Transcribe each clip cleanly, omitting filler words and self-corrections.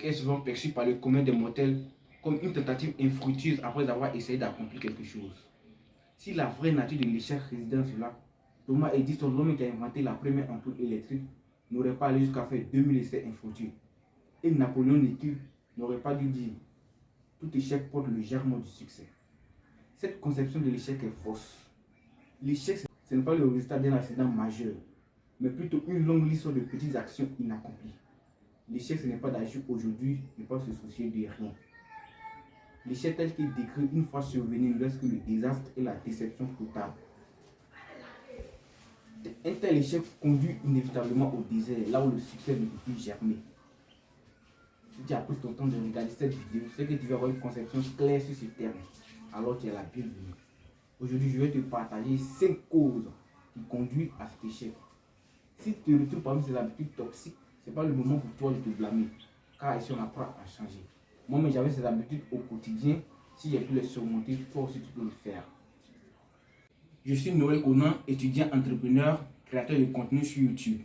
Est souvent perçu par le commun des mortels comme une tentative infructueuse après avoir essayé d'accomplir quelque chose. Si la vraie nature de l'échec résidait dans cela, Thomas Edison, l'homme qui a inventé la première ampoule électrique, n'aurait pas allé jusqu'à faire 2000 essais infructueux. Et Napoléon Hill n'aurait pas dû dire tout échec porte le germe du succès. Cette conception de l'échec est fausse. L'échec, ce n'est pas le résultat d'un accident majeur, mais plutôt une longue liste de petites actions inaccomplies. L'échec, ce n'est pas d'agir aujourd'hui et pas se soucier de rien. L'échec tel qu'il décrit une fois survenu lorsque le désastre et la déception totale. Un tel échec conduit inévitablement au désert, là où le succès ne peut plus germer. Si tu as pris ton temps de regarder cette vidéo, c'est que tu vas avoir une conception claire sur ce terme. Alors tu es la bienvenue. Aujourd'hui, je vais te partager 5 causes qui conduisent à cet échec. Si tu te retrouves parmi ces habitudes toxiques, ce n'est pas le moment pour toi de te blâmer, car ici on apprend à changer. Moi-même, j'avais ces habitudes au quotidien. Si j'ai pu les surmonter, toi aussi tu peux le faire. Je suis Noël Conan, étudiant entrepreneur, créateur de contenu sur YouTube.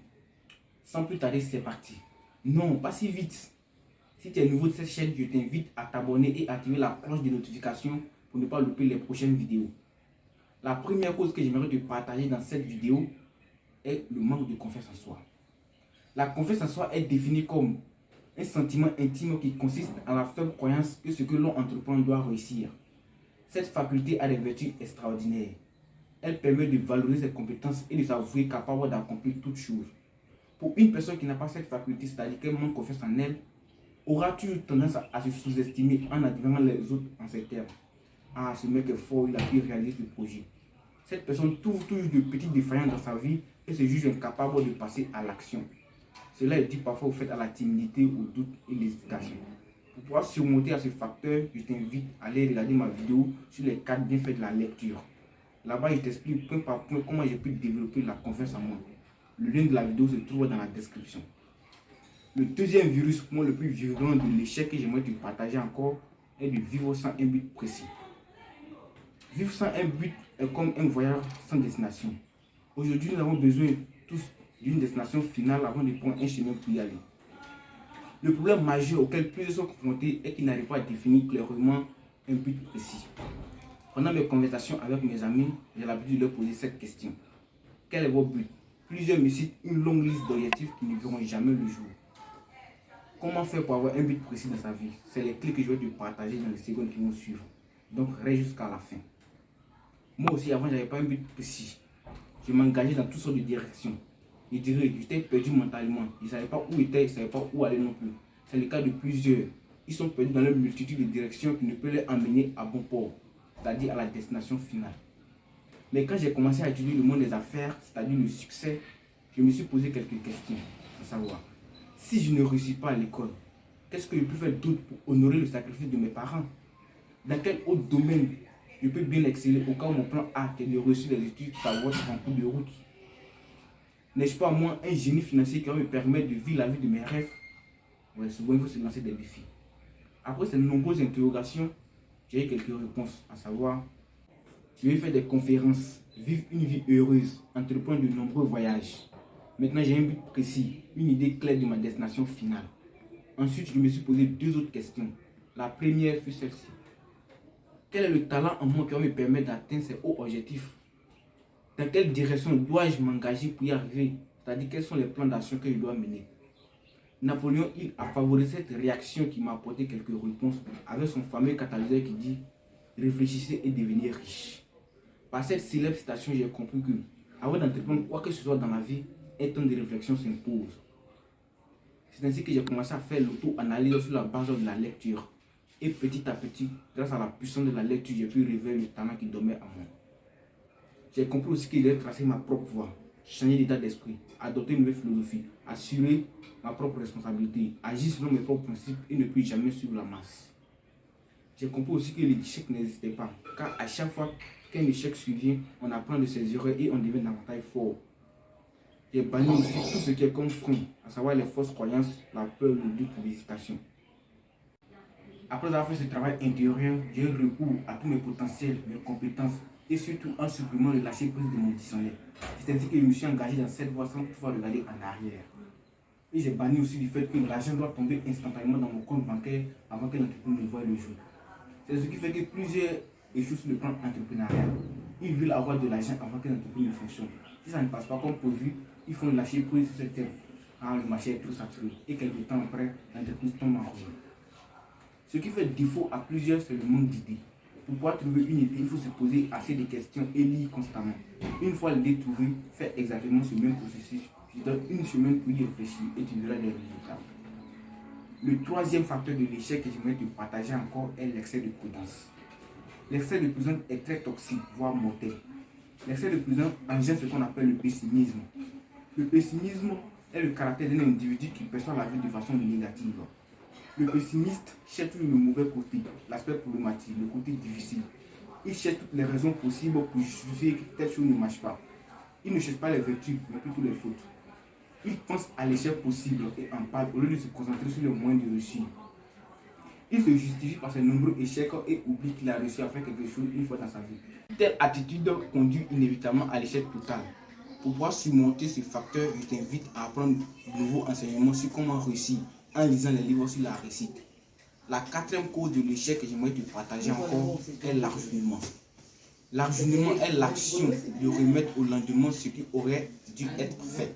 Sans plus tarder, c'est parti. Non, pas si vite. Si tu es nouveau de cette chaîne, je t'invite à t'abonner et activer la cloche de notification pour ne pas louper les prochaines vidéos. La première cause que j'aimerais te partager dans cette vidéo est le manque de confiance en soi. La confiance en soi est définie comme un sentiment intime qui consiste en la faible croyance que ce que l'on entreprend doit réussir. Cette faculté a des vertus extraordinaires. Elle permet de valoriser ses compétences et de s'avouer capable d'accomplir toutes choses. Pour une personne qui n'a pas cette faculté, c'est-à-dire qu'elle manque confiance en elle, aura-tu eu tendance à se sous-estimer en admirant les autres en ces termes? Ah, ce mec est fort, il a pu réaliser ce projet. Cette personne trouve toujours de petites défaillances dans sa vie et se juge incapable de passer à l'action. Cela est dû parfois au fait à la timidité, au doute et l'hésitation. Pour pouvoir surmonter à ce facteur, je t'invite à aller regarder ma vidéo sur les 4 bienfaits de la lecture. Là-bas, je t'explique point par point comment j'ai pu développer la confiance en moi. Le lien de la vidéo se trouve dans la description. Le deuxième virus, pour moi, le plus virulent de l'échec que j'aimerais te partager encore, est de vivre sans un but précis. Vivre sans un but est comme un voyage sans destination. Aujourd'hui, nous avons besoin tous d'une destination finale avant de prendre un chemin pour y aller. Le problème majeur auquel plusieurs sont confrontés est qu'ils n'arrivent pas à définir clairement un but précis. Pendant mes conversations avec mes amis, j'ai l'habitude de leur poser cette question. Quel est votre but? Plusieurs me citent une longue liste d'objectifs qui ne verront jamais le jour. Comment faire pour avoir un but précis dans sa vie? C'est les clés que je vais te partager dans les secondes qui vont suivre. Donc reste jusqu'à la fin. Moi aussi, avant, je n'avais pas un but précis. Je m'engageais dans toutes sortes de directions. Je dirais, j'étais perdu mentalement. Je ne savais pas où j'étais, je ne savais pas où aller non plus. C'est le cas de plusieurs. Ils sont perdus dans leur multitude de directions qui ne peuvent les emmener à bon port, c'est-à-dire à la destination finale. Mais quand j'ai commencé à étudier le monde des affaires, c'est-à-dire le succès, je me suis posé quelques questions, à savoir, si je ne réussis pas à l'école, qu'est-ce que je peux faire d'autre pour honorer le sacrifice de mes parents? Dans quel autre domaine je peux bien exceller au cas où mon plan A est de réussir les études savoir en cours de route? N'ai-je pas moi un génie financier qui va me permettre de vivre la vie de mes rêves? Ouais, souvent il faut se lancer des défis. Après ces nombreuses interrogations, j'ai eu quelques réponses, à savoir, je vais faire des conférences, vivre une vie heureuse, entreprendre de nombreux voyages. Maintenant, j'ai un but précis, une idée claire de ma destination finale. Ensuite, je me suis posé 2 autres questions. La première fut celle-ci. Quel est le talent en moi qui va me permettre d'atteindre ces hauts objectifs? Dans quelle direction dois-je m'engager pour y arriver? C'est-à-dire, quels sont les plans d'action que je dois mener? Napoléon Hill a favorisé cette réaction qui m'a apporté quelques réponses avec son fameux catalyseur qui dit « Réfléchissez et devenez riche ». Par cette célèbre citation, j'ai compris que, avant d'entreprendre quoi que ce soit dans la vie, un temps de réflexion s'impose. C'est ainsi que j'ai commencé à faire l'auto-analyse sur la base de la lecture. Et petit à petit, grâce à la puissance de la lecture, j'ai pu révéler le talent qui dormait en moi. J'ai compris aussi qu'il devait tracer ma propre voie, changer d'état d'esprit, adopter une nouvelle philosophie, assurer ma propre responsabilité, agir selon mes propres principes et ne plus jamais suivre la masse. J'ai compris aussi que l'échec n'existait pas, car à chaque fois qu'un échec survient, on apprend de ses erreurs et on devient davantage fort. J'ai banni aussi tout ce qui est comme frein, à savoir les fausses croyances, la peur, le doute, l'hésitation. Après avoir fait ce travail intérieur, j'ai eu recours à tous mes potentiels, mes compétences et surtout en supprimant le lâcher prise de mon dysfonctionnement. C'est ainsi que je me suis engagé dans cette voie sans toutefois regarder en arrière. Et j'ai banni aussi du fait que l'argent doit tomber instantanément dans mon compte bancaire avant que l'entreprise ne voie le jour. C'est ce qui fait que plusieurs échouent sur le plan entrepreneurial. Ils veulent avoir de l'argent avant que l'entreprise ne fonctionne. Si ça ne passe pas comme prévu, ils font lâcher prise sur cette terre. Ah, le marché est trop saturé. Et quelques temps après, l'entreprise tombe en ruine. Ce qui fait défaut à plusieurs, c'est le manque d'idées. Pour pouvoir trouver une idée, il faut se poser assez de questions et lire constamment. Une fois l'idée trouvée, fais exactement ce même processus. Tu donnes une semaine pour y réfléchir et tu verras les résultats. Le troisième facteur de l'échec que j'aimerais te partager encore est l'excès de prudence. L'excès de prudence est très toxique, voire mortel. L'excès de prudence engendre ce qu'on appelle le pessimisme. Le pessimisme est le caractère d'un individu qui perçoit la vie de façon négative. Le pessimiste cherche toujours le mauvais côté, l'aspect problématique, le côté difficile. Il cherche toutes les raisons possibles pour justifier que telle chose ne marche pas. Il ne cherche pas les vertus, mais plutôt les fautes. Il pense à l'échec possible et en parle au lieu de se concentrer sur le moyen de réussir. Il se justifie par ses nombreux échecs et oublie qu'il a réussi à faire quelque chose une fois dans sa vie. Telle attitude conduit inévitablement à l'échec total. Pour pouvoir surmonter ce facteur, je t'invite à apprendre de nouveaux enseignements sur comment réussir en lisant les livres sur la réussite. La quatrième cause de l'échec que j'aimerais te partager encore est l'argumement. L'argumement est l'action de remettre au lendemain ce qui aurait dû être fait.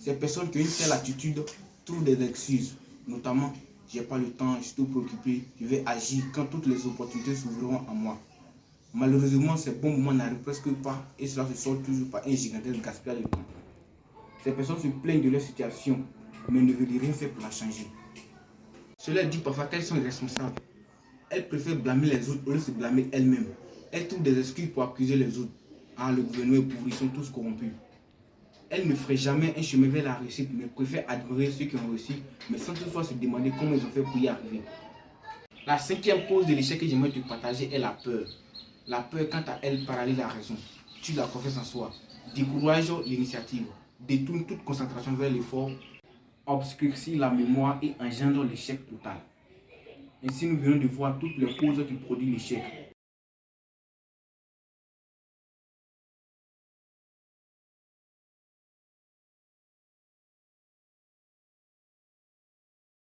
Ces personnes qui ont une telle attitude trouvent des excuses, notamment j'ai pas le temps, je suis trop préoccupé, je vais agir quand toutes les opportunités s'ouvriront à moi. Malheureusement, ces bons moments n'arrivent presque pas et cela se solde toujours par un gigantesque gaspillage de temps. Ces personnes se plaignent de leur situation, mais ne veulent rien faire pour la changer. Cela dit parfois qu'elles sont responsables. Elles préfèrent blâmer les autres au lieu de se blâmer elles-mêmes. Elles trouvent des excuses pour accuser les autres. Ah, le gouvernement est pourri, ils sont tous corrompus. Elles ne feraient jamais un chemin vers la réussite, mais préfèrent admirer ceux qui ont réussi, mais sans toutefois se demander comment ils ont fait pour y arriver. La cinquième cause de l'échec que j'aimerais te partager est la peur. La peur, quant à elle, paralyse la raison, tue la confiance en soi, décourage l'initiative, détourne toute concentration vers l'effort, obscurcit la mémoire et engendre l'échec total. Ainsi, nous venons de voir toutes les causes qui produisent l'échec.